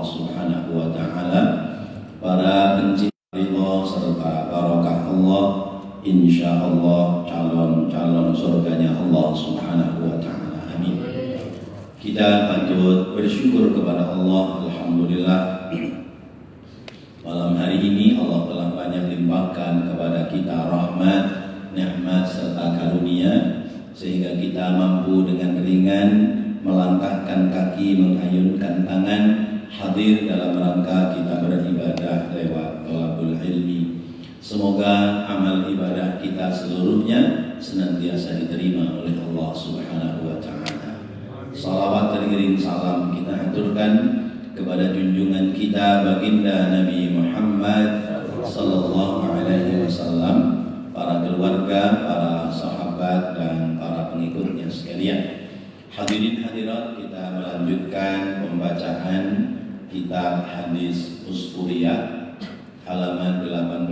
Subhanahu wa taala, para pencipta ridha serta barokah Allah, insyaallah calon-calon surganya Allah Subhanahu wa taala. Amin. Kita patut bersyukur kepada Allah. Alhamdulillah, malam hari ini Allah telah banyak limpahkan kepada kita rahmat, nikmat serta karunia, sehingga kita mampu dengan ringan melangkahkan kaki, mengayunkan tangan, hadir dalam rangka kita beribadah lewat thalabul ilmi. Semoga amal ibadah kita seluruhnya senantiasa diterima oleh Allah Subhanahu wa taala. Salawat teriring salam kita aturkan kepada junjungan kita baginda Nabi Muhammad sallallahu alaihi wasallam, para keluarga, para sahabat dan para pengikutnya sekalian. Hadirin hadirat, kita melanjutkan pembacaan kitab hadis Usfuriyah halaman 18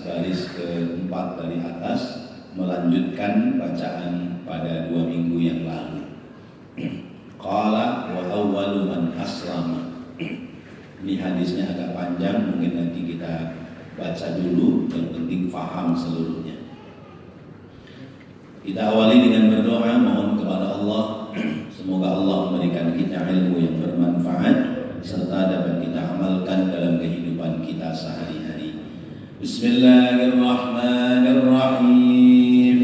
baris ke-4 dari atas, melanjutkan bacaan pada 2 minggu yang lalu. Qala wa awwalu man aslama. Ini hadisnya agak panjang, mungkin nanti kita baca dulu, yang penting faham seluruhnya. Kita awali dengan berdoa, mohon kepada Allah semoga Allah memberikan kita ilmu yang bermanfaat serta dapat kita amalkan dalam kehidupan kita sehari-hari. Bismillahirrahmanirrahim.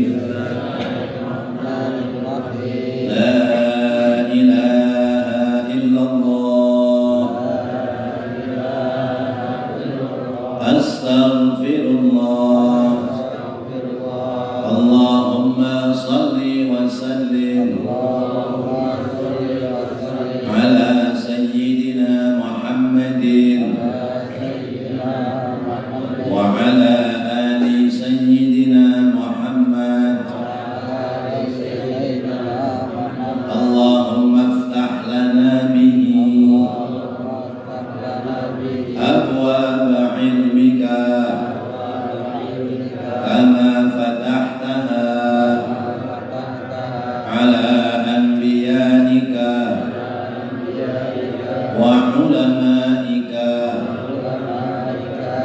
La ilaha illallah. Astaghfirullah. Allahumma salli wa sallim ala sayyidina Muhammadin wa ala ali sayyidina Muhammad. Allahumma iftah lana bihi abwaaba ilmika kama fatahtaha ala anbiyaika wa ulamaika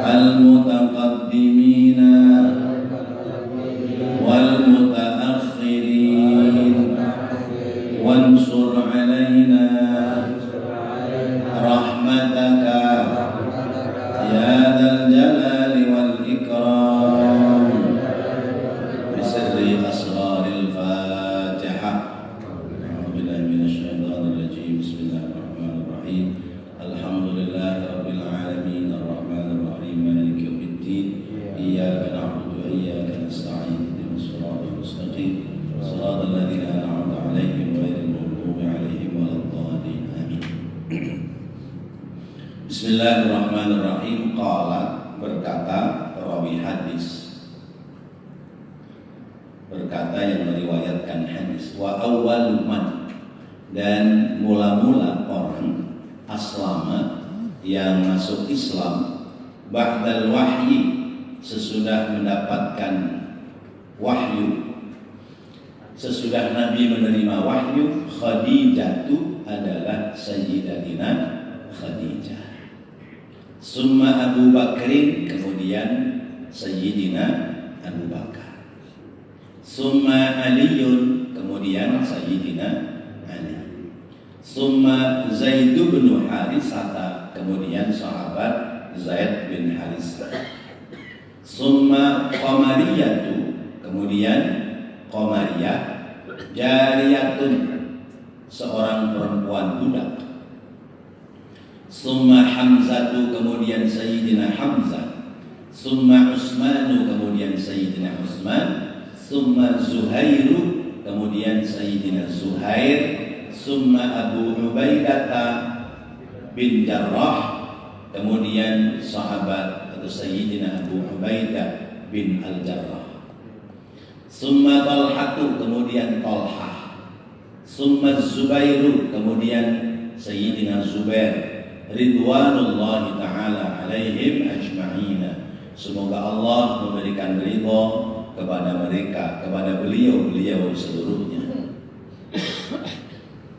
al-mutaqaddimina wal mutaakhirin wansur alaina rahmataka ya dzal jalali wal ikram. Bisirri asraril Fatihah. A'udzubillahi minasyaitonir rajim. Bismillahirrahmanirrahim. Alhamdulillahirabbil alamin arrahmanir rahim maliki yaumiddin. Iyyaka na'budu wa iyyaka nasta'in. Ihdinas siratal mustaqim. Shiratal ladzina an'amta 'alaihim ghairil maghdubi 'alaihim waladdallin. Amin. Bismillahirrahmanirrahim. Qala, berkata perawi hadis, berkata yang meriwayatkan hadis, wa awwalu man, dan mula-mula orang aslama yang masuk Islam, ba'dal wahyi, sesudah mendapatkan wahyu, sesudah Nabi menerima wahyu, Khadijatu adalah Sayyidatina Khadijah. Summa Abu Bakrin, kemudian Sayyidina Abu Bakar. Summa Aliyun, kemudian Sayyidina Ali. Summa Zaid bin Harisata, kemudian sahabat Zaid bin Harisah. Summa Qamariyatu, kemudian Qamariyah. Jariyatun, seorang perempuan budak. Summa Hamzatu, kemudian Sayyidina Hamzah. Summa Utsmanu, kemudian Sayyidina Utsman. Summa Zuhairu, kemudian Sayyidina Zuhair. Summa Abu Ubaidah bin Jarrah, kemudian sahabat atau Sayyidina Abu Ubaidah bin Al-Jarrah. Summa Talhatu, kemudian Talhah. Summa Zubairu, kemudian Sayyidina Zubair. Ridwanullahi ta'ala alaihim ajma'ina. Semoga Allah memberikan ridha kepada mereka, kepada beliau-beliau seluruhnya.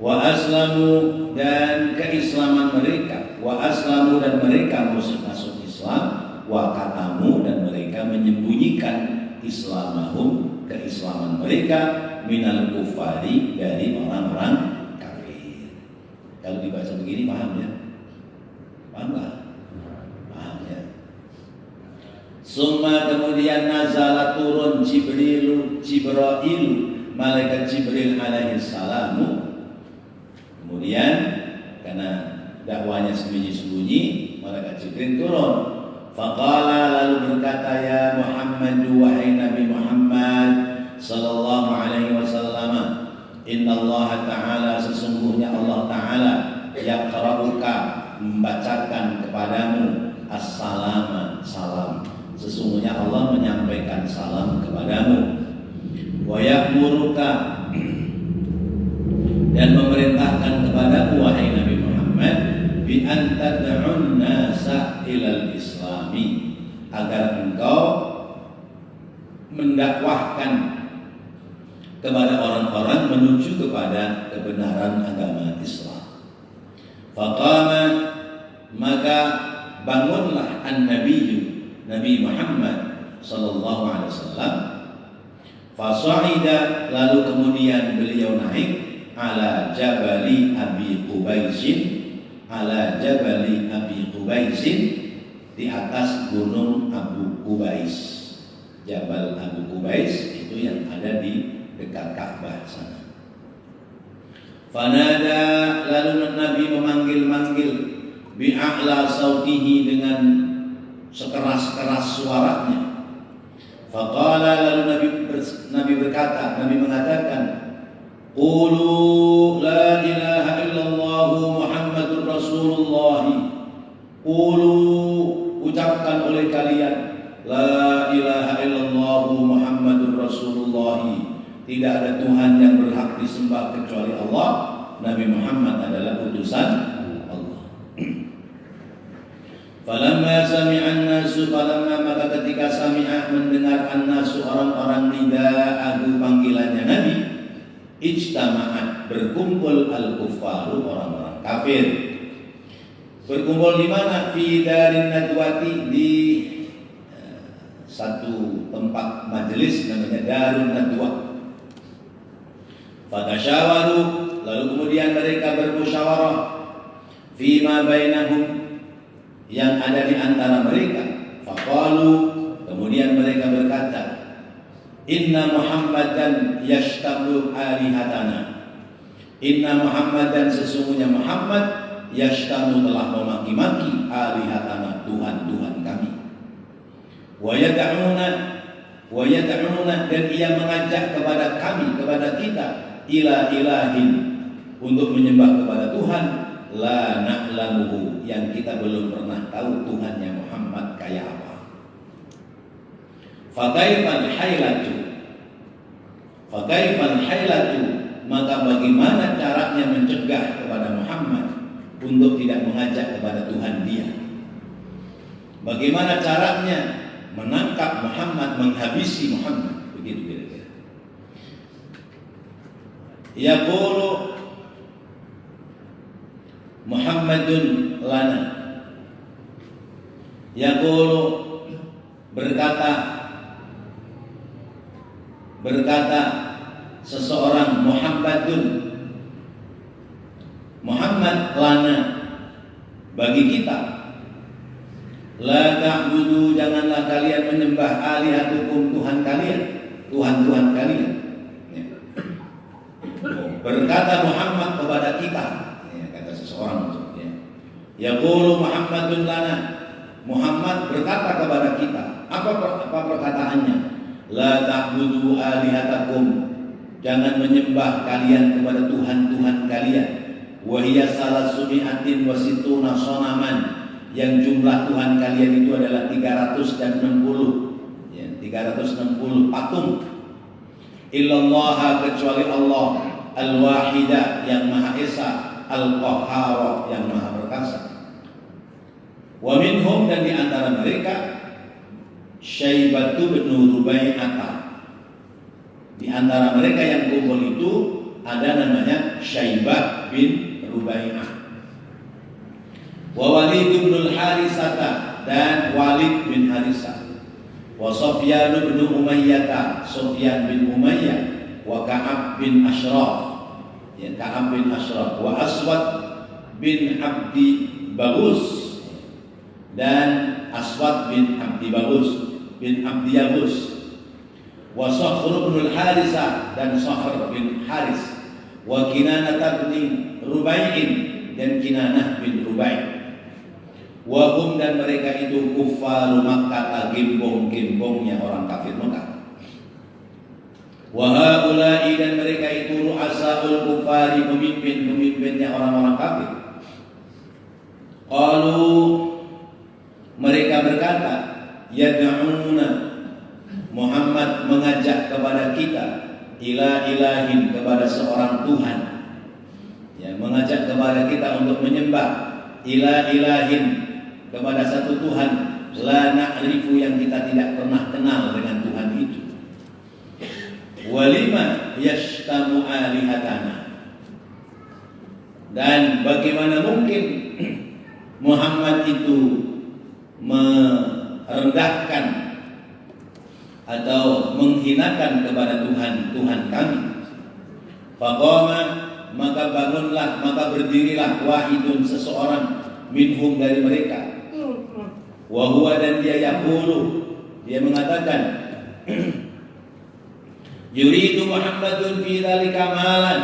Wa aslamu, dan keislaman mereka, wa aslamu dan mereka masuk Islam, wa katamu dan mereka menyembunyikan islamahum keislaman mereka minal kufari dari orang-orang kafir. Kalau dibaca begini paham ya? Paham nggak? Paham ya? Summa kemudian nazala turun Jibril malaikat Jibril alaihi salamu. Kemudian karena dakwanya sembunyi-sembunyi, malaikat Jibril turun. Faqala lalu berkata, ya Muhammad, wahai Nabi Muhammad sallallahu alaihi wasallam, innallaha ta'ala, sesungguhnya Allah Ta'ala yaqra'uka, membacakan kepadamu as-salama, salam. Sesungguhnya Allah menyampaikan salam kepadamu. Wa ya'muruka, dan memerintahkan kepadamu wahai Nabi Muhammad, bi an tad'un nasa ilal islami, agar engkau mendakwahkan kepada orang-orang menuju kepada kebenaran agama Islam. Faqama, maka bangunlah an-nabiyyu, Nabi Muhammad sallallahu alaihi wasallam. Fasa'ida, lalu kemudian beliau naik ala jabali Abi Qubaisin, ala jabali Abi Qubaisin, di atas gunung Abu Qubais. Jabal Abu Qubais itu yang ada di dekat Ka'bah sana. Fanada, lalu Nabi memanggil-manggil bi'a'la sautihi, dengan sekeras-keras suaranya. Faqala, lalu Nabi berkata, Nabi mengatakan, qulu la ilaha illallah Muhammadur Rasulullah. Qulu, ucapkan oleh kalian, la ilaha illallah Muhammadur Rasulullah. Tidak ada Tuhan yang berhak disembah kecuali Allah. Nabi Muhammad adalah utusan Allah. Falamma sami'an nasu, falamma, maka ketika sami'a, mendengar an-nasu orang-orang, nida'ahu, panggilannya Nabi, ijtama'at, berkumpul al-kuffaru, orang-orang kafir. Berkumpul di mana? Fi darin nadwati, di satu tempat majelis namanya Darun Nadwa. Fatasyawaru, lalu kemudian mereka bermusyawarah, fima bainahum, yang ada di antara mereka. Faqalu, kemudian mereka berkata, inna Muhammadan yashtamu alihatana. Inna Muhammadan, sesungguhnya Muhammad, yashtamu, telah memaki-maki alihatana, Tuhan-Tuhan kami. Wa yad'una, dan ia mengajak kepada kami, kepada kita, ila ilahin, untuk menyembah kepada Tuhan, la na'lamuhu, yang kita belum pernah tahu Tuhannya Muhammad kayak apa. Fakaifal hailatu, maka bagaimana caranya mencegah kepada Muhammad untuk tidak mengajak kepada Tuhan dia? Bagaimana caranya menangkap Muhammad, menghabisi Muhammad? Begitu kira-kira. Yaqulu Muhammadun lana. Yaqulu, berkata seseorang, Muhammadun, Muhammad lana, bagi kita. La ta'budu, janganlah kalian menyembah alihatukum, Tuhan kalian, Tuhan-Tuhan kalian. Ya. Berkata Muhammad kepada kita, ya, kata seseorang maksudnya. Yaqulu Muhammadun lana, Muhammad berkata kepada kita. Apa perkataannya? La ta'budu alihatakum, jangan menyembah kalian kepada Tuhan-Tuhan kalian. Wa hiya salasumi'atin wa situna sonaman, yang jumlah Tuhan kalian itu adalah 360, ya, 360 patung. Illallah, kecuali Allah, al-wahidah, yang maha esa, al-qahhar, yang maha perkasa. Wa minhum, dan di antara mereka, Syaibatu bin Rubai'ah. Di antara mereka yang kumpul itu ada namanya Syaibah bin Rubai'ah. wa Walid bin Harisata dan Walid bin Harisah, wa Sufyan bin Umayyah, Sufyan bin Umayyah, wa Ka'ab bin Ashraf, ya Ka'ab bin Ashraf, wa Aswad bin Abdi Bagus dan Aswad bin Abdi Bagus bin Abdi Yabus, wa Sakhr bin Harisah dan Sakhr bin Haris, wa Kinanah bin Rubai'in dan Kinanah bin Rubai'. Wa hum dan mereka itu kuffar Makkah, gembong-gembongnya orang kafir Makkah. Wa haula'i dan mereka itu ru'asaul kuffari, pemimpin-pemimpinnya orang-orang kafir. Qalu mereka berkata, yad'una Muhammad mengajak kepada kita ila ilahin, kepada seorang Tuhan, ya, mengajak kepada kita untuk menyembah ila ilahin, kepada satu Tuhan, la na'rifu, yang kita tidak pernah kenal dengan Tuhan itu. Walima yashtamu alihatana, dan bagaimana mungkin Muhammad itu merendahkan atau menghinakan kepada Tuhan kami. Faqama, maka bangunlah, maka berdirilah wahidun, seseorang minhum dari mereka. Wa huwa, dan dia yaqulu, dia mengatakan, yuridu Muhammadun fi dzalika malan.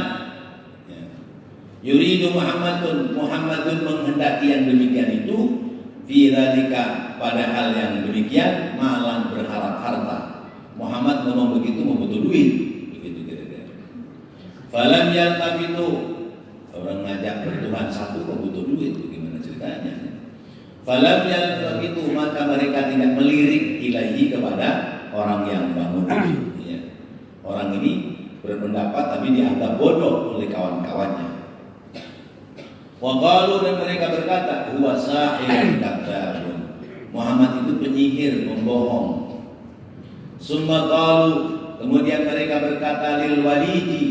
Yuridu Muhammadun menghendaki yang demikian itu, fi dzalika, pada hal yang demikian, malan, berharap harta. Muhammad ngomong begitu mau butuh duit, begitu kira-kira. Falam yaltafitu, orang ngajak bertuhan satu kok butuh duit, bagaimana ceritanya? Falam yaltafitu, maka mereka tidak melirik ilahi, kepada orang yang bangun itu. Ya. Orang ini berpendapat tapi dianggap bodoh oleh kawan-kawannya. Wa qalu, dan mereka berkata, huwa sahirun kadzabun, Muhammad itu penyihir, pembohong. Summa qalu, kemudian mereka berkata lil Walidi,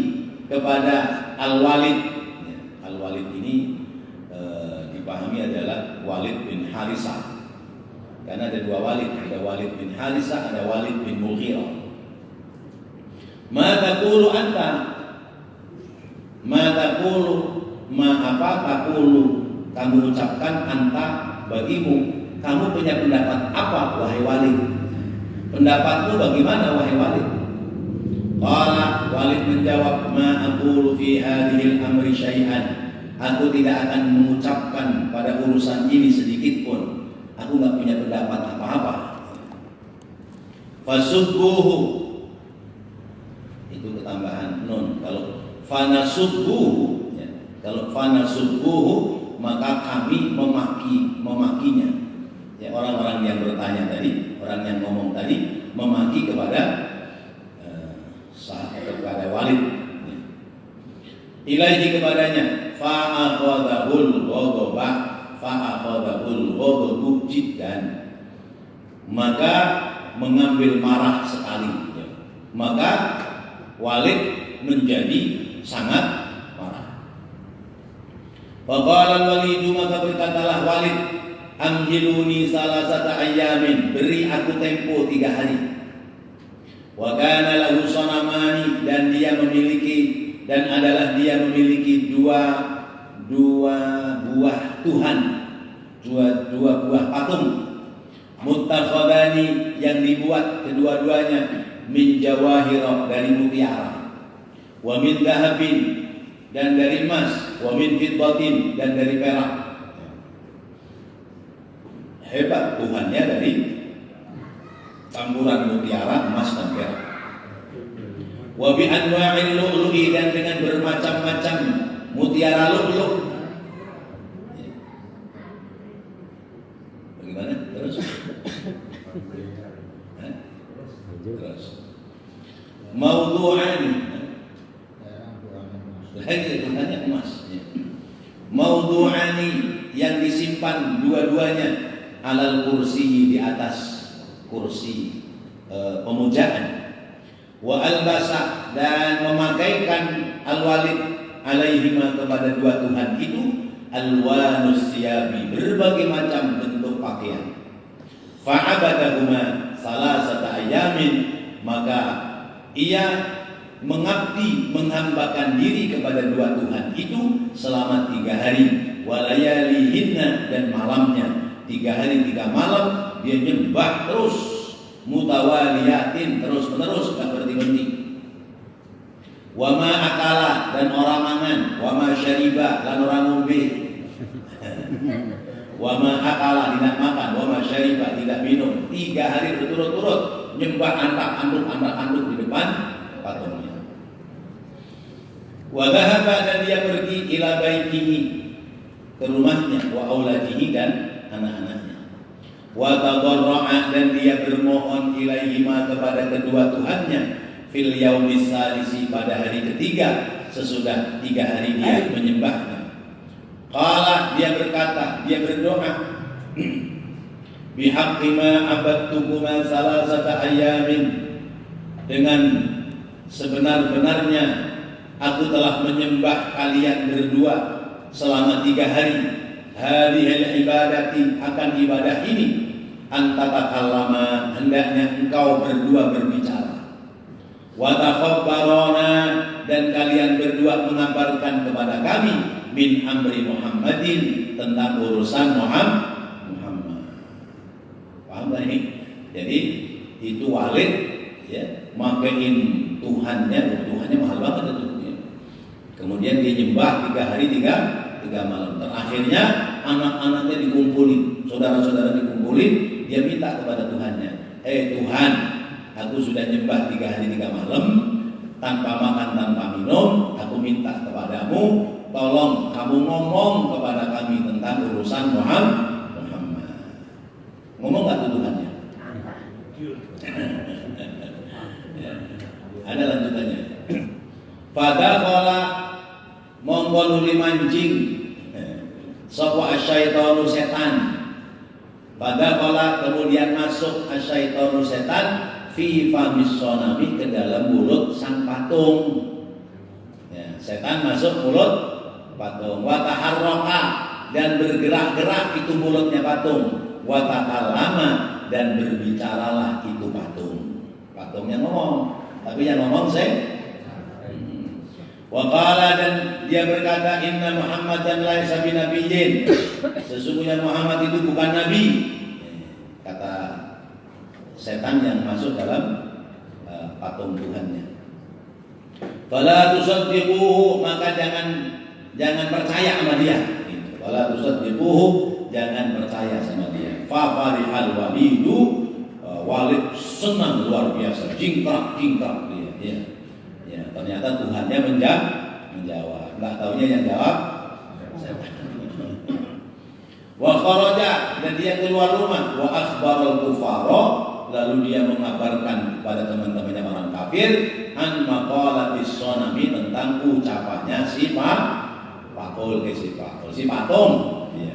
kepada Al-Walid. Ya, Al-Walid ini dipahami adalah Walid bin Harisah, karena ada dua Walid, ada Walid bin Harisah, ada Walid bin Mughirah. Ma taqulu anta, ma taqulu, ma apa taqulu, kamu ucapkan, anta, bagimu, kamu punya pendapat apa wahai Walid? Pendapatmu bagaimana wahai Walid? Qala, Walid menjawab, ma aqulu fi hadhil amri syai'an, aku tidak akan mengucapkan pada urusan ini sedikit pun, aku enggak punya pendapat apa-apa. Fasubbuhu, itu ketambahan nun. Kalau fanasubbuhu, ya, kalau fanasubbuhu, maka kami memakinya. Ya, orang-orang yang bertanya tadi, orang yang ngomong tadi, memaki kepada kepada Walid, ya. Ilaihi, kepadanya, fa'akhadahul ghadaba, fa'akhadahul ghadabu jiddan, maka mengambil marah sekali, ya. Maka Walid menjadi sangat marah. Faqala Walidu, maka berkatalah Walid, amhiluni salasata ayyamin, beri aku tempo 3 hari. Wa kana lahu sanamani, dan dia memiliki, dan adalah dia memiliki dua buah Tuhan, dua buah patung, muttakhadani, yang dibuat kedua-duanya, min jawahir, dari mutiara, wa min dahabin, dan dari emas, wa min fiddatin, dan dari perak. Hebat Tuhannya, dari campuran mutiara, emas, dan perak. Wa bi anwa'il lu'lu'i, dan dengan bermacam-macam mutiara lu'lu'. Bagaimana? Terus? Terus. Mawdu'an, lagi Tuhannya emas. Mawdu'ani, yang disimpan dua-duanya, alal kursi, di atas kursi pemujaan. Wa albasa, dan memakaikan Al-Walid alaihima, kepada dua Tuhan itu, alwanus siyabi, berbagai macam bentuk pakaian. Fa'abadahuma salasata ayamin, maka ia mengabdi, menghambakan diri kepada dua Tuhan itu selama 3 hari. Walayalihinna, dan malamnya 3 hari 3 malam dia nyembah terus, mutawaliyatin, terus menerus, gak berhenti-henti. Wama akala, dan orang mangan. Wama syariba, dan orang ngombe. Wama akala, tidak makan. Wama syariba, tidak minum. 3 hari berturut-turut nyembah anduk di depan patungnya. Wa dhahaba, dan dia pergi ila baitihi, ke rumahnya, wa auladihi, dan anak-anaknya. Wa tadarra'a, dan dia bermohon ilaihima, kepada kedua Tuhannya, fil yaumis salisi, pada hari ketiga sesudah 3 hari dia menyembahnya. Qala, dia berkata, dia berdoa, bihaqqi ma abadtukuma salasata ayamin, dengan sebenar-benarnya aku telah menyembah kalian berdua selama 3 hari. Hadhil ibadati, akan ibadah ini, antatakallama, hendaknya engkau berdua berbicara. Wa takhabbarona, dan kalian berdua mengabarkan kepada kami, min amri Muhammadin, tentang urusan Muhammad. Paham gak ini? Jadi itu Walid ya, makain Tuhannya mahal banget itu ya. Kemudian dia nyembah 3 hari 3 malam. Terakhirnya anak-anaknya dikumpulin, saudara-saudara dikumpulin, dia minta kepada Tuhannya, Tuhan, aku sudah nyembah 3 hari 3 malam tanpa makan tanpa minum. Aku minta kepadamu, tolong kamu ngomong kepada kami tentang urusan Muhammad. Ngomong gak tuh Tuhannya? Ada lanjutannya. Fadakhala, monggo nuli mancing sapa asyaitonu, setan. Fadakhala, kemudian masuk asyaitonu, setan, fi famis sonami, ke dalam mulut sang patung. Ya, setan masuk mulut patung. Wa taharraka, dan bergerak-gerak itu mulutnya patung. Wa takallama, dan berbicaralah itu patung. Patungnya ngomong, tapi yang ngomong saya. Wa qala, dan dia berkata, inna Muhammadan laisa binabiyyin, sesungguhnya Muhammad itu bukan nabi. Kata setan yang masuk dalam patung Tuhannya. Fala tusaddiquhu, maka jangan percaya sama dia. Fala tusaddiquhu, jangan percaya sama dia. Fa farihal walidu, Walid senang luar biasa, jingkrak dia. Ya, ternyata Tuhannya menjawab. Enggak taunya yang jawab setan. Wa kharaja, dan dia keluar rumah. Wa akhbaral kufara, lalu dia mengabarkan kepada teman-temannya orang kafir, an maqalatis sonami, tentang ucapannya si patung. Ya.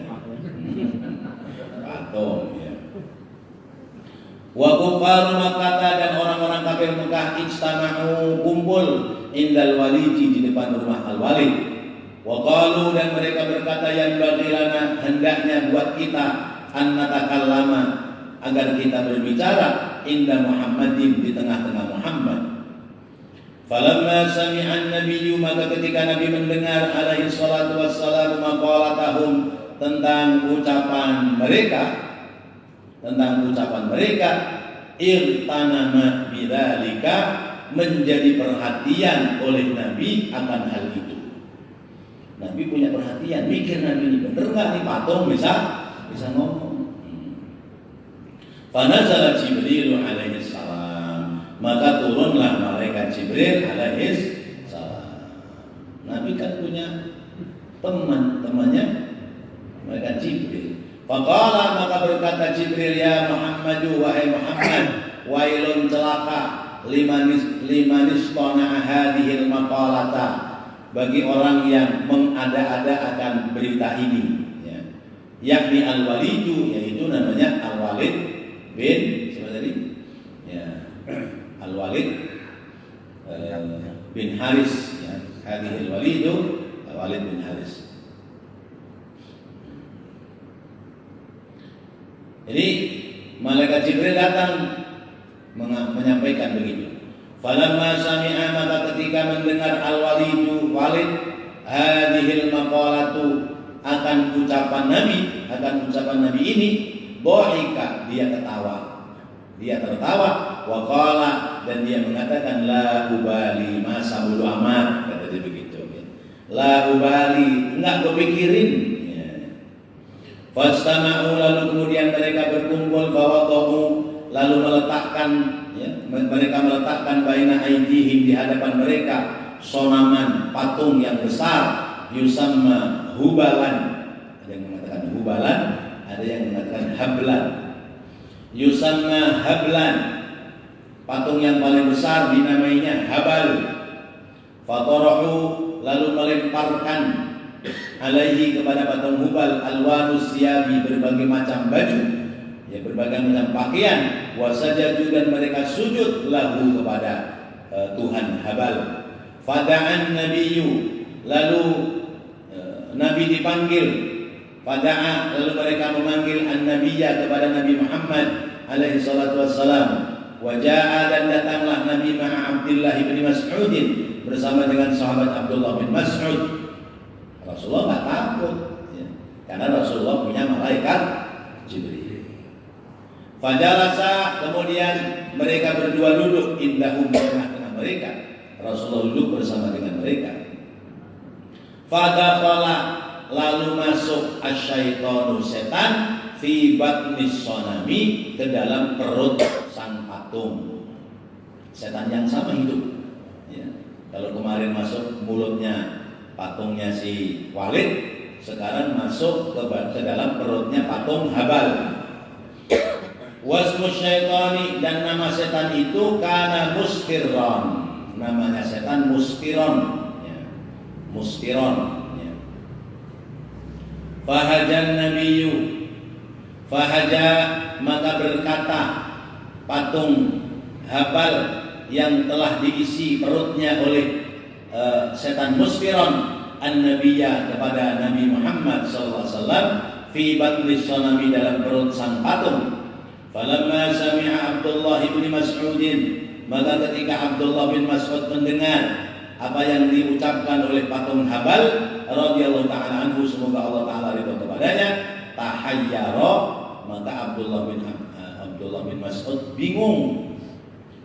Patung. Ya. Wa kufaru Makkah, dan orang-orang kafir Mekah, ijtama'u, kumpul, indal waliji, di depan rumah al-Walid. Wa qalu, dan mereka berkata, yang bagilana, hendaknya buat kita, an natakallama, agar kita berbicara, inda Muhammadin, di tengah-tengah Muhammad. Falamma sami'an nabiyyu, maka ketika Nabi mendengar alaihi salatu wassalamu maqalatahum, tentang ucapan mereka, irtanama bidzalika, menjadi perhatian oleh Nabi akan hal itu. Nabi punya perhatian, mikir Nabi ini bener nggak nih patung bisa ngomong. Fanazala Jibril alaihi salam, maka turunlah malaikat Jibril alaihi salam. Nabi kan punya temannya malaikat Jibril. Faqala, maka berkata Jibril, ya Muhammadu, wahai Muhammad, wailun, celaka, limanis tona hadhil maqalata, bagi orang yang mengada-ada akan berita ini, ya. Yakni al-Walidu, yaitu namanya Al-Walid bin siapa tadi? Ya, Al-Walid bin Haris, ya. Hadhil Walidu Al-Walid bin Haris. Jadi malaikat Jibril datang menyampaikan begitu. Falamma sami'a, maka ketika mendengar Al-Walidu Walid hadhil maqalatu, akan ucapan Nabi ini, bohika, dia tertawa, wa qala, dan dia mengatakan la ubali, masa bodo amat, kata dia begitu. La ubali, enggak kepikirin. Fastama'u, lalu kemudian mereka berkumpul, bawadahu, lalu mereka meletakkan baina aidihim, di hadapan mereka, sonaman, patung yang besar, yusamma hubalan, ada yang mengatakan hubalan, ada yang mengatakan hablan. Yusamma hablan, patung yang paling besar dinamainya Habal. Fatarahu, lalu melemparkan alaihi, kepada patung Hubal, alwanus siyabi, berbagai macam baju, ya, berbagai macam pakaian, wasajadu, dan mereka sujud lahu, kepada Tuhan Habal. Fada'an nabiyyu, lalu Nabi dipanggil. Fada'a, lalu mereka memanggil an-nabiyya, kepada Nabi Muhammad alaihi salatu wassalam. Waja'a, dan datanglah Nabi ma'a Abdullah bin Mas'udin, bersama dengan sahabat Abdullah bin Mas'ud. Rasulullah tak takut, ya, karena Rasulullah punya malaikat Jibril. Fajalasa, kemudian mereka berdua duduk, indahum, tengah mereka. Rasulullah duduk bersama dengan mereka. Fadakhala, lalu masuk asyaitonu, setan, fi batnis sonami, ke dalam perut sang patung. Setan yang sama hidup, ya. Kalau kemarin masuk mulutnya patungnya si Walid, sekarang masuk ke dalam perutnya patung Habal. Wasmu syaitani, dan nama setan itu kana mustiron, namanya setan mustiron, ya. Mustiron, ya. Fahajan nabiyyu, fahaja, maka berkata patung Habal yang telah diisi perutnya oleh setan Musfiron, an-nabiyya, kepada Nabi Muhammad SAW, fi batnis sonami, dalam perut sang patung. Falamma sami'a Abdullah bin Mas'udin, maka ketika Abdullah bin Mas'ud mendengar apa yang diucapkan oleh patung Habal radhiyallahu ta'ala anhu, semoga Allah ta'ala ridha kepadanya, tahayyara, maka Abdullah bin Mas'ud bingung.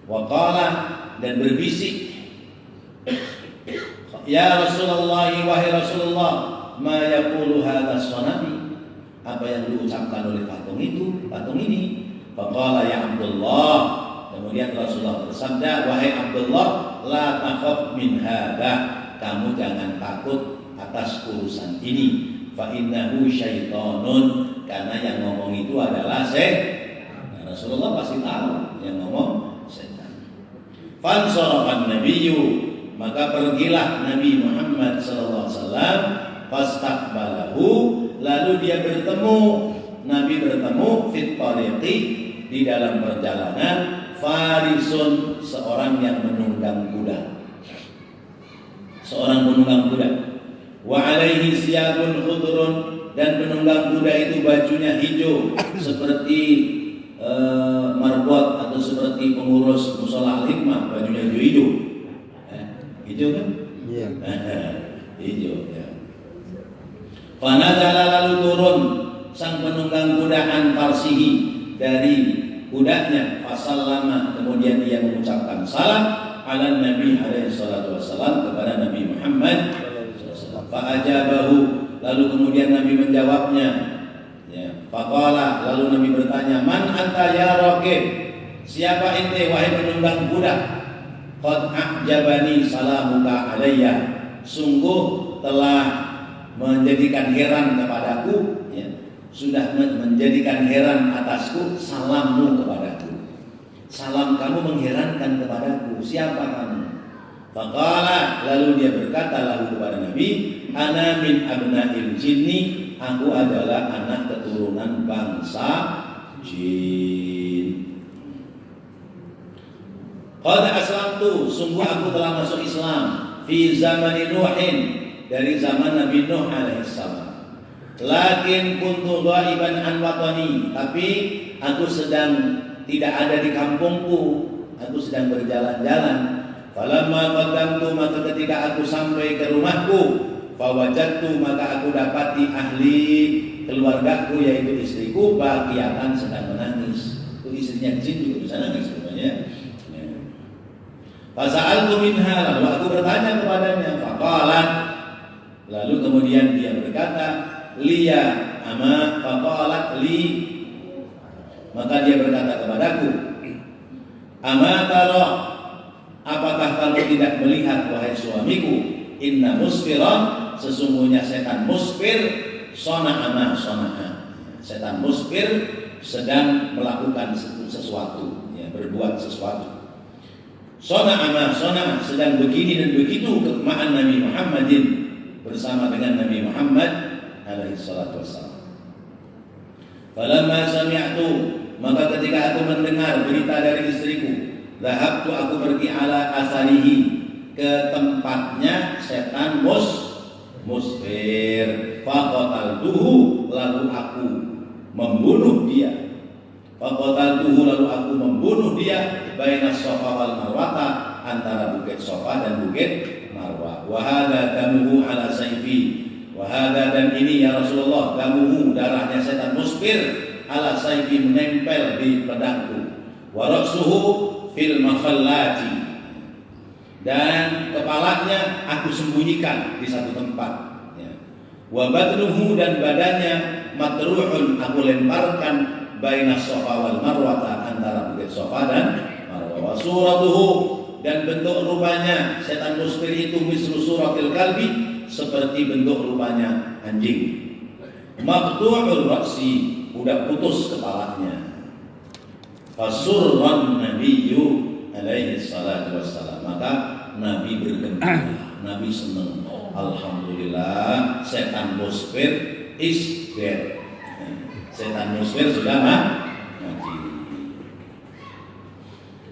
Wa qala, dan berbisik, ya Rasulullah, wahai Rasulullah, ma yaqulu hadha sonami, apa yang diucapkan oleh patung ini. Faqala ya Abdullah, kemudian Rasulullah bersabda, wahai Abdullah, la takhaf min hadha, kamu jangan takut atas urusan ini. Fa innahu syaitonun, karena yang ngomong itu adalah setan. Rasulullah pasti tahu yang ngomong setan. Fansarafan nabiyyu, maka pergilah Nabi Muhammad SAW, fastaqbalahu, lalu dia Nabi bertemu fit tariqi, di dalam perjalanan, farisun, seorang yang menunggang kuda, wa alaihi siyabun khudrun, dan penunggang kuda itu bajunya hijau seperti marbot, atau seperti pengurus musola al-hikmah, bajunya hijau. Hijau kan? Iya. Hijau, ya. Fanazala, lalu turun sang penunggang kuda an farsihi, dari kudanya, fasallama, kemudian dia mengucapkan salam ala Nabi alaihi salatu wassalam, kepada Nabi Muhammad sallallahu. Fa'ajabahu, lalu kemudian Nabi menjawabnya, ya. Faqala, lalu Nabi bertanya, man anta ya raqib, siapa ente wahai penunggang kuda? Qad a'jabani salamuka alayya, sungguh telah menjadikan heran kepadaku, ya, sudah menjadikan heran atasku salammu kepadaku. Salam kamu mengherankan kepadaku. Siapa kamu? Faqala, lalu dia berkata lalu kepada Nabi, ana min abna'il jinni, aku adalah anak keturunan bangsa jin. Qad aslamtu, sungguh aku telah masuk Islam, fi zamani Nuhin, dari zaman Nabi Nuh alaihissalam. Lakin kuntu ghaiban an watani, tapi aku sedang tidak ada di kampungku, aku sedang berjalan-jalan. Falamma qadamtu, maka ketika aku sampai ke rumahku, fawajadtu, maka aku dapati ahli, keluargaku yaitu istriku, baqiatan, sedang menangis. Itu istrinya jin juga bisa nangis sebenarnya. Fasa'altu minha, lalu aku bertanya kepadanya, faqalat, lalu kemudian dia berkata, liya ama, faqalat li, maka dia berkata kepadaku, ama tara, apakah kamu tidak melihat wahai suamiku, inna musfiran, sesungguhnya setan musfir, sona'a, setan musfir sedang melakukan sesuatu, ya, berbuat sesuatu. Sona'a, sedang begini dan begitu ma'an Nabi Muhammadin, bersama dengan Nabi Muhammad alaihi salatu wassalam. Falamma sami'tu, maka ketika aku mendengar berita dari istriku, zahabtu, aku pergi ala asarihi, ke tempatnya setan musfir. Faqataltuhu, lalu aku membunuh dia. Faqataltuhu, lalu aku membunuh dia, baina Safa wal Marwata, antara bukit Safa dan bukit Marwah. Wa hadza damuhu ala sayfi, wa hadza, dan ini ya Rasulullah, damuhu, darahnya setan musfir, ala sayfi, menempel di pedangku. Wa ra'suhu fil makhallati, dan kepalanya aku sembunyikan di satu tempat, ya. Wa badnuhu, dan badannya matruhun, aku lemparkan, baina Safa wal Marwata, antara bukit Safa dan Marwah. Wa suratuhu, dan bentuk rupanya setan musfir itu mislu suratil kalbi, seperti bentuk rupanya anjing. Maqtu'ur ra'si, udah putus kepalanya. Fasurran nabiyyu alaihi salatu wassalam, maka Nabi bergembira, Nabi senang. Alhamdulillah, setan musfir is dead. Setan musfir sudah mati.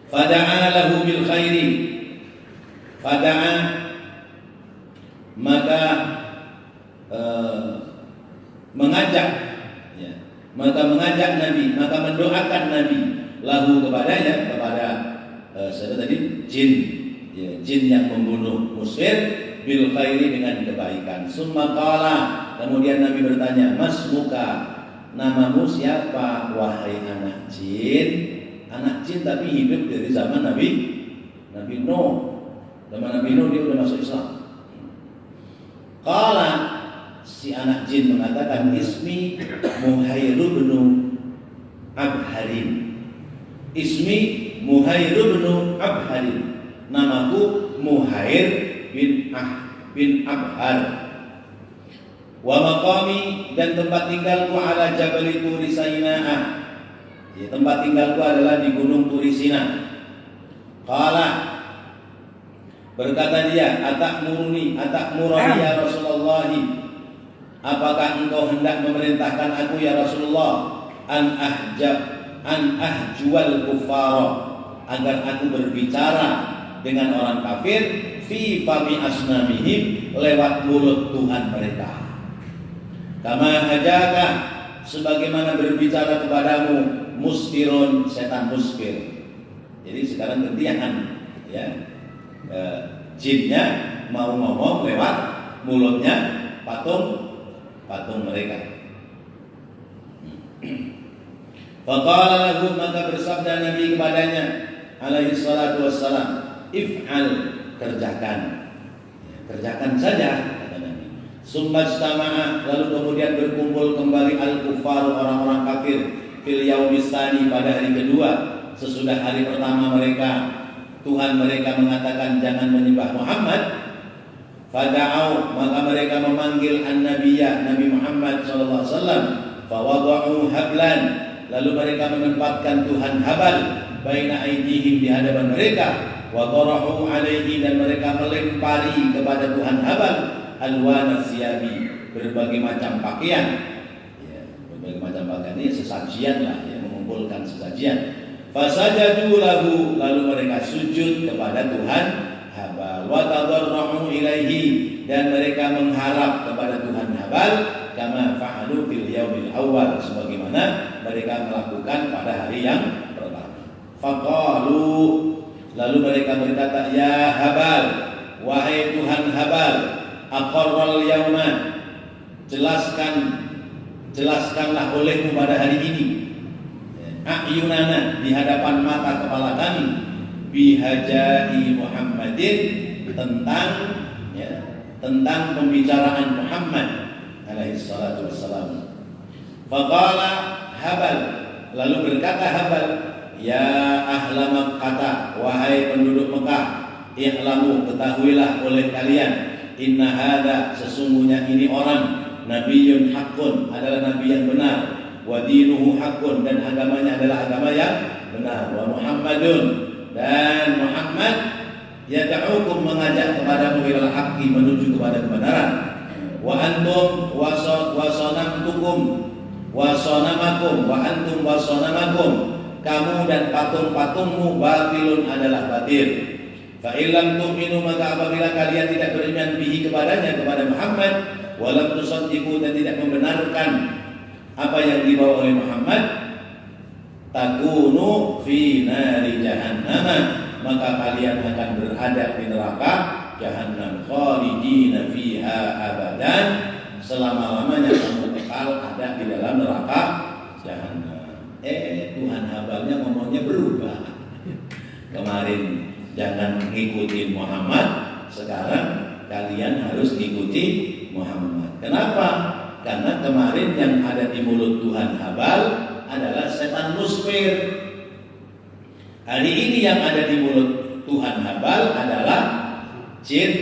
Fada'a lahu bil khairi, fada'a, maka mengajak, ya, maka mengajak Nabi, maka mendoakan Nabi, lahu, kepadanya, kepada siapa tadi, jin, ya, jin yang membunuh musfir, bil khairi, dengan kebaikan. Summa qala, kemudian Nabi bertanya, masmuka, namamu siapa wahai anak jin? Anak jin tapi hidup dari zaman Nabi Nuh. Zaman Nabi Nuh dia sudah masuk Islam. Qala, si anak jin mengatakan, ismi Muhairu bin Abharin. Ismi Muhairu bin Abharin. Namaku Muhair bin Abhar. Wa maqami, dan tempat tinggalku ala Jabal Turi Sainaa, ya, tempat tinggalku adalah di Gunung Turi Sina. Qala, berkata dia, atakmuruni ya Rasulullah, apakah engkau hendak memerintahkan aku ya Rasulullah, an ahjual kuffara, agar aku berbicara dengan orang kafir, fi fami asnamihim, lewat mulut Tuhan mereka. Kama hajaka, sebagaimana berbicara kepadamu musfirun, setan musfir. Jadi sekarang gantian, ya, jinnya mau ngomong lewat mulutnya patung mereka. Faqala lahu, maka bersabda Nabi kepadanya alaihi salatu wassalam, if'al, kerjakan saja, kata Nabi. Summa istama'a, lalu kemudian berkumpul kembali al-kuffar, orang-orang kafir, fil yaumis tsani, pada hari kedua sesudah hari pertama mereka, Tuhan mereka mengatakan jangan menyembah Muhammad. Fada'au, maka mereka memanggil an-nabiyya, Nabi Muhammad sallallahu alaihi wasallam. Fawada'u hablan, lalu mereka menempatkan Tuhan habal, baina aydihim, di hadapan mereka. Wa tarahu alaihi, dan mereka melempari kepada Tuhan habal, alwana siyabi, berbagai macam pakaian, ya, berbagai macam pakaian, ini sesajian lah, ya, mengumpulkan sesajian. Fasajadu lahu, lalu mereka sujud kepada Tuhan habal. Wa tadarra'u ilaihi, dan mereka mengharap kepada Tuhan habal, kama fa'alu fil yaumil awal, sebagaimana mereka melakukan pada hari yang pertama. Faqalu, lalu mereka berkata, ya Habal, wahai Tuhan Habal, aqarral yauma, jelaskanlah olehmu pada hari ini, a'yunana, di hadapan mata kepala kami, bihajai Muhammadin, tentang pembicaraan Muhammad alaihi salatu wassalam. Faqala Habal, lalu berkata Habal, ya ahla Makkah, wahai penduduk Mekah, i'lamu, ketahuilah oleh kalian, inna hada, sesungguhnya ini orang, nabiyyun haqqun, adalah nabi yang benar, wa dinuhu haqqun, dan agamanya adalah agama yang benar, wa Muhammadun, dan Muhammad yad'ukum, mengajak kepadamu ilal haqqi, menuju kepada kebenaran, wa antum wasanamtukum wasanamakum, wa antum wasanamakum, kamu dan patung-patungmu batilun, adalah batil. Fa illam tu'minu, maka apabila kalian tidak beriman bihi, kepadanya, kepada Muhammad, walam tusaddiqu, dan tidak membenarkan apa yang dibawa oleh Muhammad, takunu fi nari jahannam, maka kalian akan berada di neraka jahannam, khalidina fiha abadan, selama-lamanya kamu kekal ada di dalam neraka jahannam. Tuhan Habalnya ngomongnya berubah. Kemarin jangan ngikutin Muhammad, sekarang kalian harus ngikuti Muhammad. Kenapa? Karena kemarin yang ada di mulut Tuhan Habal adalah setan musfir. Hari ini yang ada di mulut Tuhan Habal adalah jin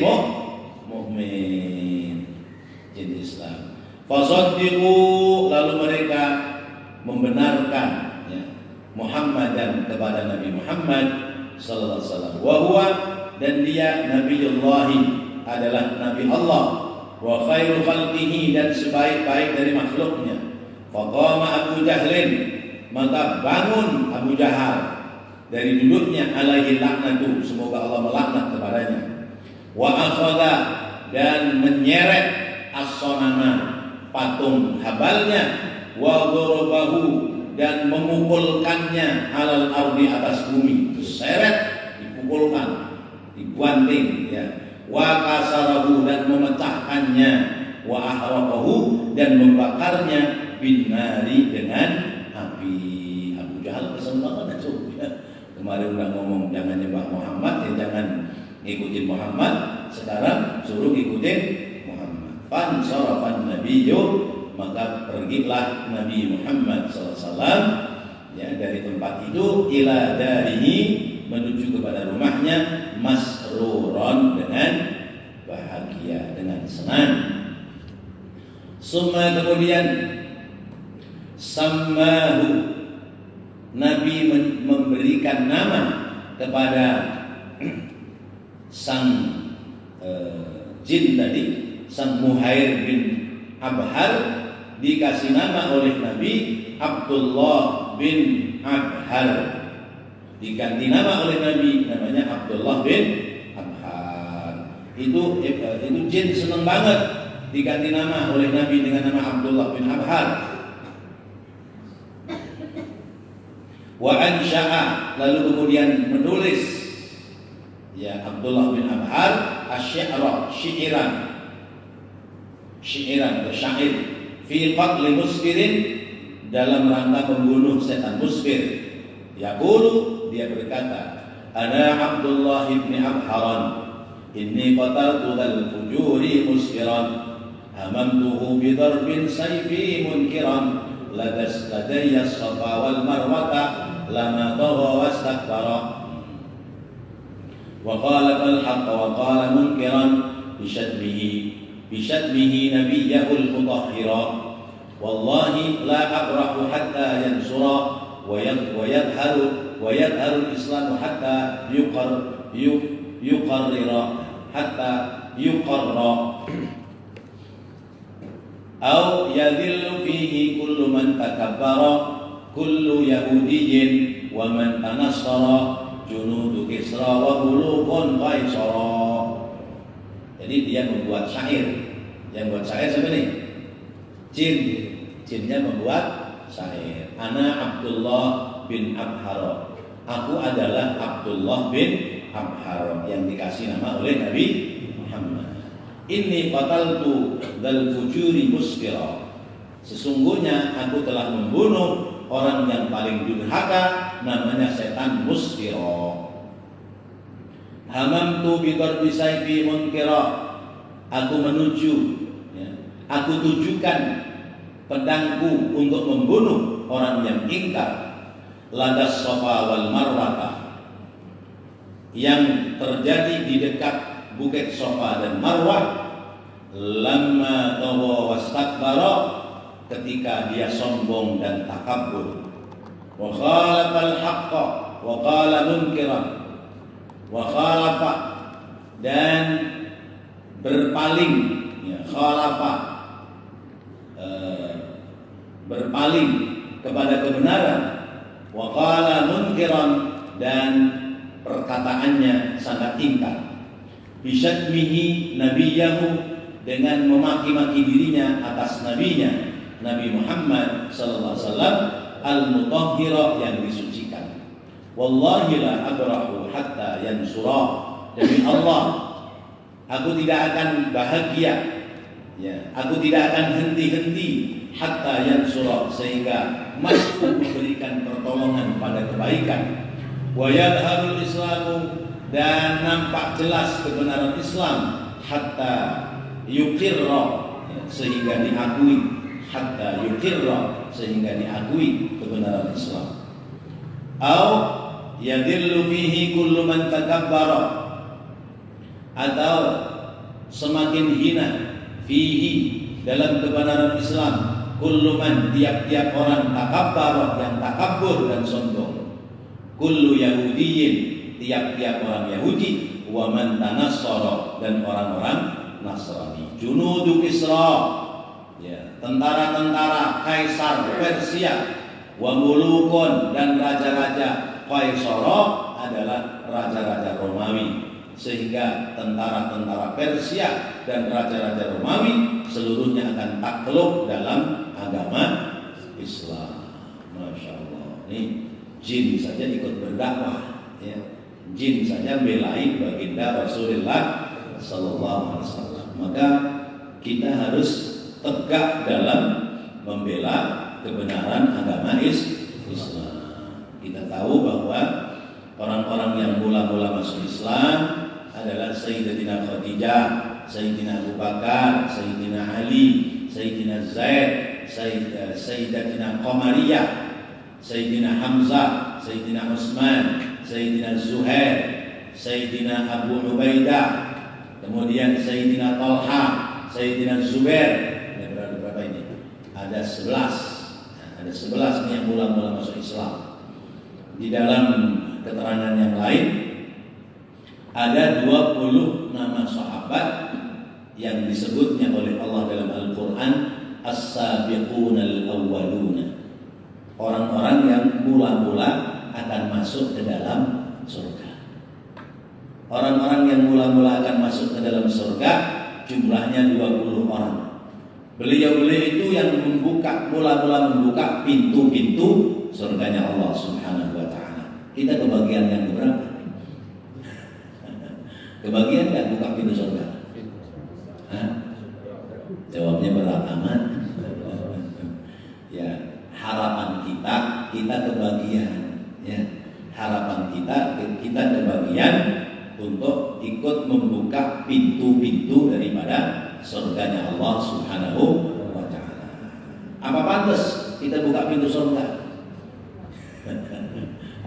mukmin, jin Islam. Fasaddiqu, lalu mereka membenarkan, ya, Muhammad, dan kepada Nabi Muhammad sallallahu alaihi wasallam. Wa huwa, dan dia Nabiullahi, adalah Nabi Allah, wa khairu khalqihi, dan sebaik-baik dari makhluknya. Faqama Abu Jahlin, maka bangun Abu Jahal dari duduknya, alaihi laknatu, semoga Allah melaknat kepadanya. Wa akhadha, dan menyeret as-sonama, patung Habalnya, wa dorobahu, dan memukulkannya, alal ardi, atas bumi, diseret, dipukulkan, dibanting, ya. Wa kasarahu, dan memecahkannya, wa ahraqahu, dan membakarnya, binnari, dengan api. Abu Jahal kesel banget, ya. Kemarin udah ngomong jangan nyembah Muhammad, ya jangan ngikutin Muhammad, sekarang suruh ngikutin Muhammad. Fansarafan nabiyyu, maka pergilah Nabi Muhammad SAW, ya, dari tempat itu, ila darihi, menuju kepada rumahnya, masruron, dengan bahagia, dengan senang. Summa, kemudian, sammahu, Nabi memberikan nama kepada sang jin tadi, sang Muhair bin Abhar, dikasih nama oleh Nabi Abdullah bin Abhar, diganti nama oleh Nabi, namanya Abdullah bin Abhar. Itu jin senang banget diganti nama oleh Nabi dengan nama Abdullah bin Abhar. Wa ansya'a, lalu kemudian menulis, ya, Abdullah bin Abhar asy-syi'ra, syi'iran, bersyair, fi qatli musfirin, dalam rangka membunuh setan musfir. Yaqulu, dia berkata, ana Abdullah bin Abharan, inni qataltu dzal fujuri musfiran, hamamtuhu bi darbin sayfi munkiran, ladayya as-safa wal marwata, lama tagha wastakbara, wa qala al haqq wa qala munkiran, bisyadmihi nabiyyahul mutahhira, wallahi la abrahu hatta yansura, wa yadharu al-islamu hatta yuqarrira, hatta yuqarra, aw yadhillu fihi kullu man takabbara, kullu yahudiyyin wa man tanassara, junudu Kisra wa bulughun qaisara. Jadi dia membuat syair. Yang buat syair siapa nih? Jinnya membuat syair. Ana Abdullah bin Abharo. Aku adalah Abdullah bin Abharo yang dikasih nama oleh Nabi Muhammad. Inni qataltu dal fujuri musfira. Sesungguhnya aku telah membunuh orang yang paling durhaka, namanya setan musfira. Hamamtu bi darbi sayfi munkira. Aku menuju, ya, aku tujukan pedangku untuk membunuh orang yang ingkar. Ladas Safa wal Marwah, yang terjadi di dekat Bukit Safa dan Marwah. Lamma tawa wastakbara, ketika dia sombong dan takabbur. Wa khalafal haqqa wa qala munkiran. Wa khalafa, dan berpaling, ya, khalafa, berpaling kepada kebenaran. Wa qala munkiran, dan perkataannya sangat ingkar. Bisyatmihi nabiyahu, dengan memaki-maki dirinya atas nabinya Nabi Muhammad sallallahu alaihi wasallam, al-mutahhira, yang disucikan. Wallahi la abrahu hatta yansura. Demi Allah, aku tidak akan bahagia, ya, aku tidak akan henti-henti hatta yansura, sehingga mampu memberikan pertolongan pada kebaikan. Wa yadharul islamu, dan nampak jelas kebenaran Islam. Hatta yukirra, sehingga diakui. Hatta yukirra, sehingga diakui kebenaran Islam. Au yadillu fihi kullu man takabbara, atau semakin hina fihi, dalam kebenaran Islam, kullu man, tiap-tiap orang, takabbara, yang takabbur dan sombong. Kullu yahudiyin, tiap-tiap orang Yahudi. Wa man tanassara, dan orang-orang Nasrani. Junudu Kisra, ya, tentara-tentara Kaisar Persia. Wa mulukun, dan raja-raja Kaisara adalah raja-raja Romawi. Sehingga tentara-tentara Persia dan raja-raja Romawi seluruhnya akan takluk dalam agama Islam. Masya Allah. Ini jin saja ikut berdakwah, ya. Jin saja belain baginda Rasulullah sallallahu alaihi wasallam. Maka kita harus tegak dalam membela kebenaran agama Islam. Kita tahu bahwa orang-orang yang mula-mula masuk Islam adalah Sayyidatina Khadijah, Sayyidina Abu Bakar, Sayyidina Ali, Sayyidina Zaid, Sayyidatina Qamariyah, Sayyidina Hamzah, Sayyidina Utsman, Sayyidina Zuhair, Sayyidina Abu Ubaidah, kemudian Sayyidina Talha, Sayyidina Zubair. Ada berapa ini? Ada 11. Ada 11 yang mula-mula masuk Islam. Di dalam keterangan yang lain ada 20 nama sahabat yang disebutnya oleh Allah dalam Al-Quran as-sabiqunal awwaluna, orang-orang yang mula-mula akan masuk ke dalam surga. Orang-orang yang mula-mula akan masuk ke dalam surga jumlahnya 20 orang. Beliau-beliau itu yang mula-mula membuka pintu-pintu surganya Allah Subhanahu wa ta'ala. Kita kebagian yang berapa? Kebagian nggak buka pintu surga? Hah? Jawabnya berat amat. Ya, harapan kita kebagian. Ya, harapan kita kebagian untuk ikut membuka pintu-pintu daripada surganya Allah Subhanahu wa ta'ala. Apa pantas kita buka pintu surga?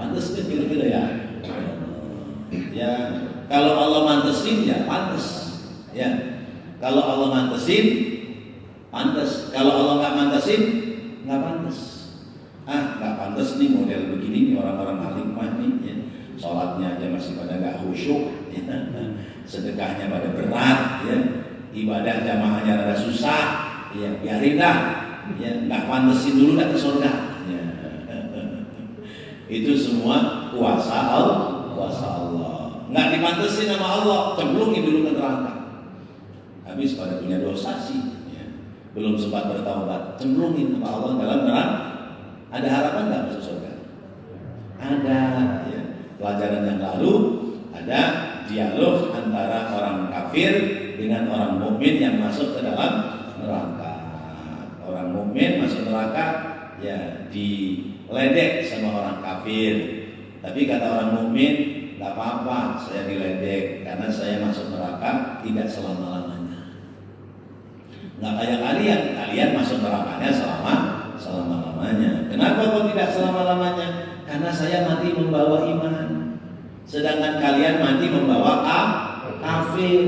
Pantas kan kira-kira ya? Ya, kalau Allah mantesin ya pantas. Ya, kalau Allah mantesin pantas. Kalau Allah nggak mantesin nggak pantas. Nggak pantas nih model begini nih orang-orang alimah nih. Ya. Sholatnya aja masih pada nggak khusyuk, ya. Sedekahnya pada berat, ya. Ibadah jamaahnya rada susah, ya biarinlah, ya nggak pantesin dulu ke surga. Ya. Itu semua kuasa Allah. Nggak dipantesin sama Allah, cemplungin dulu ke neraka. Habis pada punya dosa sih. Ya. belum sempat bertaubat, cenderungin sama Allah dalam neraka. Ada harapan nggak masuk surga? Ada. Ya. Pelajaran yang lalu ada dialog antara orang kafir dengan orang mukmin yang masuk ke dalam neraka. Orang mukmin masuk neraka, ya diledek sama orang kafir. Tapi kata orang mukmin, nggak apa-apa, saya diledek karena saya masuk neraka tidak selama-lamanya. Nggak kayak kalian masuk nerakanya selama-lamanya. Kenapa kok tidak selama-lamanya? Karena saya mati membawa iman, sedangkan kalian mati membawa kafir.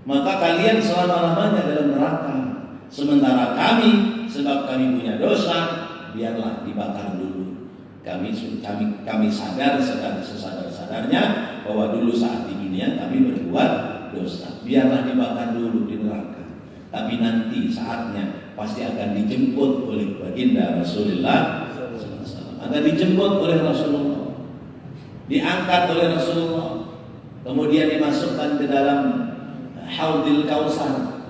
Maka kalian selama-lamanya dalam neraka. Sementara kami, sebab kami punya dosa, biarlah dibakar dulu. Kami sadar sesadar-sadarnya bahwa dulu saat di dunia kami berbuat dosa. Biarlah dibakar dulu di neraka. Tapi nanti saatnya pasti akan dijemput oleh baginda Rasulullah SAW. Akan dijemput oleh Rasulullah, diangkat oleh Rasulullah, kemudian dimasukkan ke dalam Haudil Kautsar,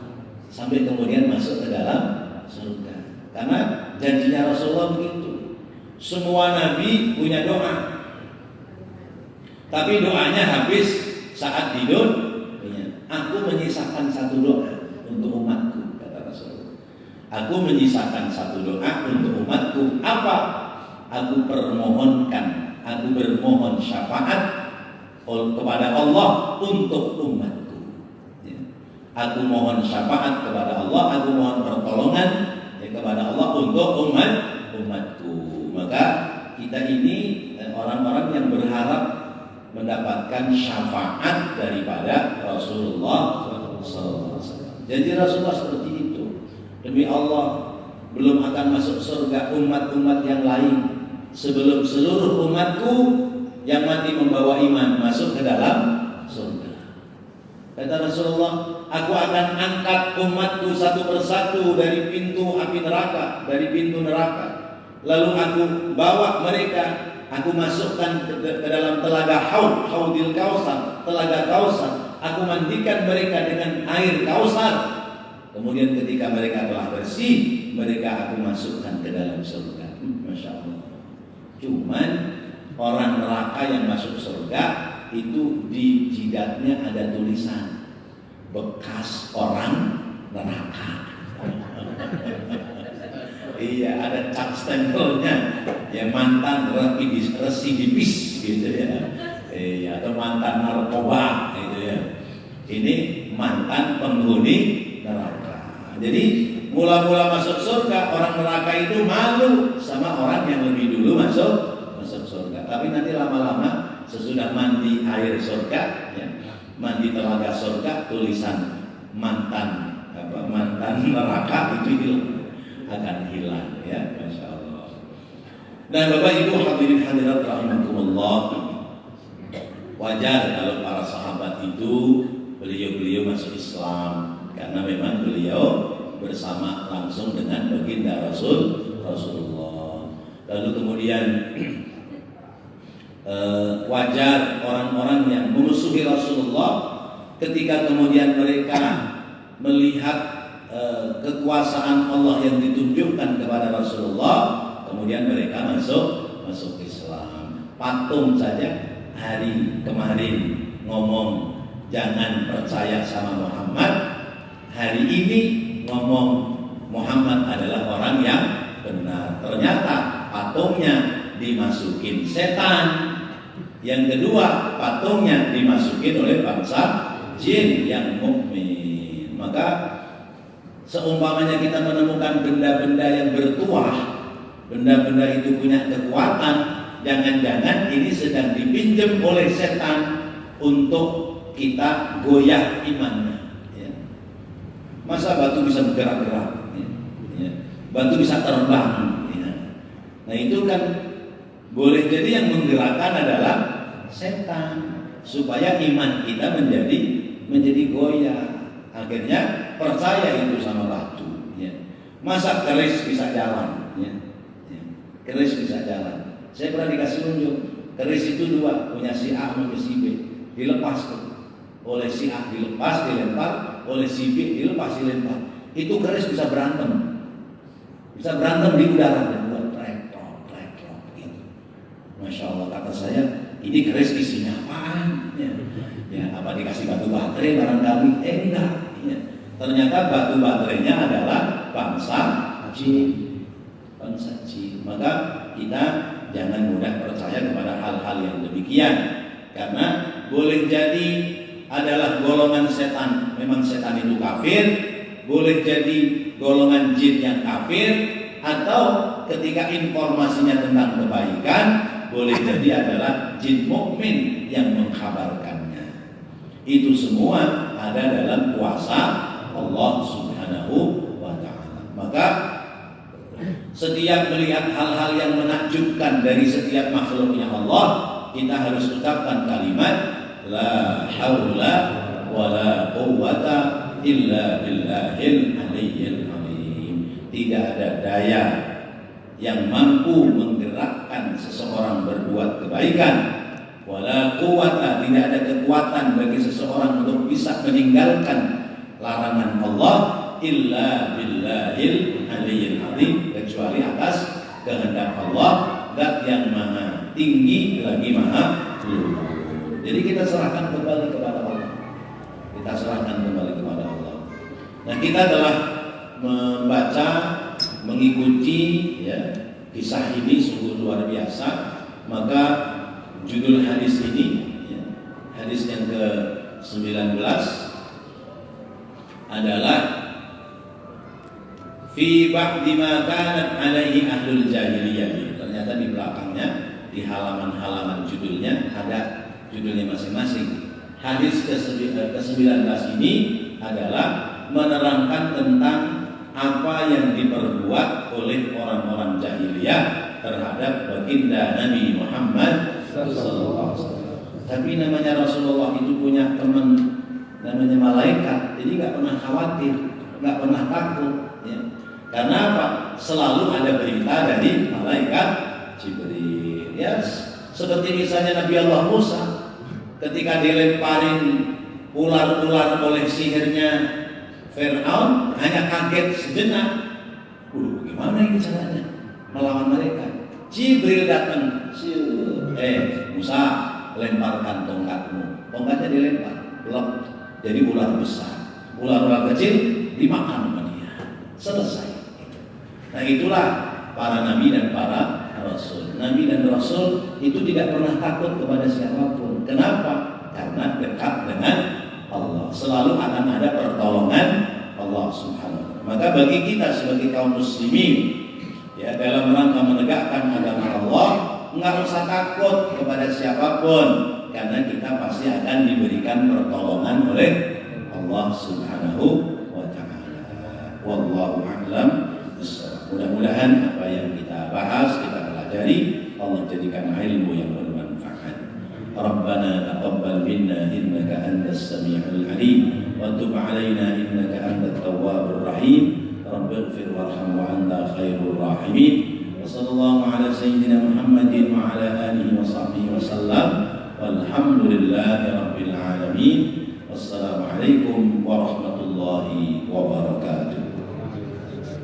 sampai kemudian masuk ke dalam surga. Karena janjinya Rasulullah begitu. Semua nabi punya doa, tapi doanya habis saat tidur. Aku menyisakan satu doa untuk umatku, kata Rasulullah. Aku menyisakan satu doa untuk umatku. Apa? Aku bermohon syafaat kepada Allah untuk umatku. Aku mohon syafaat kepada Allah, aku mohon pertolongan kepada Allah untuk umatku. Maka kita ini orang-orang yang berharap mendapatkan syafaat daripada Rasulullah SAW. Jadi Rasulullah seperti itu. Demi Allah, belum akan masuk surga umat-umat yang lain sebelum seluruh umatku yang mati membawa iman masuk ke dalam surga. Kata Rasulullah, aku akan angkat umatku satu persatu dari pintu api neraka, dari pintu neraka. Lalu aku bawa mereka, aku masukkan ke dalam telaga Haudil Kautsar, telaga Kautsar. Aku mandikan mereka dengan air Kautsar. Kemudian ketika mereka telah bersih, mereka aku masukkan ke dalam surga. Masya Allah. Cuman orang neraka yang masuk surga itu di jidatnya ada tulisan bekas orang neraka. Iya, ada cap stempelnya, ya mantan residivis gitu ya. Iya, atau mantan narkoba gitu ya. Ini mantan penghuni neraka. Jadi mula-mula masuk surga, orang neraka itu malu sama orang yang lebih dulu masuk surga. Tapi nanti lama-lama sesudah mandi air surga, ya, mandi telaga surga, tulisan mantan neraka itu akan hilang, ya, Masya Allah. Dan Bapak Ibu hadirin hadirat rahimakumullah, wajar kalau para sahabat itu beliau masuk Islam karena memang beliau bersama langsung dengan baginda Rasulullah. Lalu kemudian wajar orang-orang yang memusuhi Rasulullah ketika kemudian mereka melihat kekuasaan Allah yang ditunjukkan kepada Rasulullah, kemudian mereka masuk Islam. Patung saja hari kemarin ngomong jangan percaya sama Muhammad, hari ini ngomong Muhammad adalah orang yang benar. Ternyata patungnya dimasukin setan. Yang kedua, patungnya dimasukin oleh bangsa jin yang mukmin. Maka seumpamanya kita menemukan benda-benda yang bertuah, benda-benda itu punya kekuatan, jangan-jangan ini sedang dipinjam oleh setan untuk kita goyah imannya, ya. Masa batu bisa bergerak-gerak, ya. Batu bisa terbang, ya. Nah itu kan boleh jadi yang menggerakkan adalah setan supaya iman kita menjadi goyah. Akhirnya percaya itu sama batu, ya. Masa keris bisa jalan, ya. Keris bisa jalan. Saya pernah dikasih unjuk, keris itu dua, punya si A sama si B, dilepas oleh si A dilepas dilempar, oleh si B dilepas dilempar. Itu keris bisa berantem di udara dan buat trek-trok gitu. Masya Allah, kata saya, ini keris isinya apaan? Ya, apa dikasih batu baterai barangkali? Enggak. Ya. Ternyata batu baterainya adalah bangsa jin. Maka kita jangan mudah percaya kepada hal-hal yang demikian, karena boleh jadi adalah golongan setan. Memang setan itu kafir, boleh jadi golongan jin yang kafir, atau ketika informasinya tentang kebaikan boleh jadi adalah jin mukmin yang mengkhabarkannya. Itu semua ada dalam kuasa Allah Subhanahu wa ta'ala. Maka setiap melihat hal-hal yang menakjubkan dari setiap makhluknya Allah, kita harus ucapkan kalimat la haula wala quwwata illa billahil aliyyil azim. Tidak ada daya yang mampu menggerakkan seseorang berbuat kebaikan, wala quwwata, tidak ada kekuatan bagi seseorang untuk bisa meninggalkan larangan Allah, illa billahil aliyyil azim, kecuali atas kehendak Allah, zat yang maha tinggi lagi maha luhur. Jadi kita serahkan kembali kepada Allah. Nah, kita telah membaca, mengikuti ya, kisah ini sungguh luar biasa. Maka judul hadis ini ya, hadis yang ke-19 adalah fi ba'di ma kanat alaihi ahlul jahiliyah. Ternyata di belakangnya, di halaman-halaman judulnya ada judulnya masing-masing. Hadis ke-19 ini adalah menerangkan tentang apa yang diperbuat oleh orang-orang jahiliyah terhadap baginda Nabi Muhammad SAW. Tapi namanya Rasulullah itu punya teman namanya malaikat, jadi nggak pernah khawatir, nggak pernah takut. Ya. Karena apa? Selalu ada berita dari malaikat Jibril. Ya, seperti misalnya Nabi Allah Musa, ketika dilemparin ular-ular oleh sihirnya Fir'aun, hanya kaget sejenak. Gimana ini caranya melawan mereka? Jibril datang, Musa, lemparkan tongkatmu. Tongkatnya dilempar, belum jadi ular besar. Ular-ular kecil dimakan sama dia. Selesai. Nah, itulah para nabi dan para rasul. Nabi dan rasul itu tidak pernah takut kepada siapapun. Kenapa? Karena dekat dengan Allah. Selalu akan ada pertolongan Allah Subhanahu wa ta'ala. Maka bagi kita sebagai kaum muslimin, ya, dalam rangka menegakkan agama Allah, enggak usah takut kepada siapapun, karena kita pasti akan diberikan pertolongan oleh Allah Subhanahu wa ta'ala. Wallahu a'lam. Mudah-mudahan apa yang kita bahas, kita pelajari, Allah jadikan ilmu yang bermanfaat. Rabbana taqabbal minna innaka antas samiul alim wa tub 'alaina innaka antat tawwabur rahim. Rabbighfir warham wa anta khairur rahimin. Wa sallallahu ala sayyidina Muhammadin wa ala alihi wa sahbihi wa sallam. Walhamdulillahi rabbil alamin. Wassalamu alaikum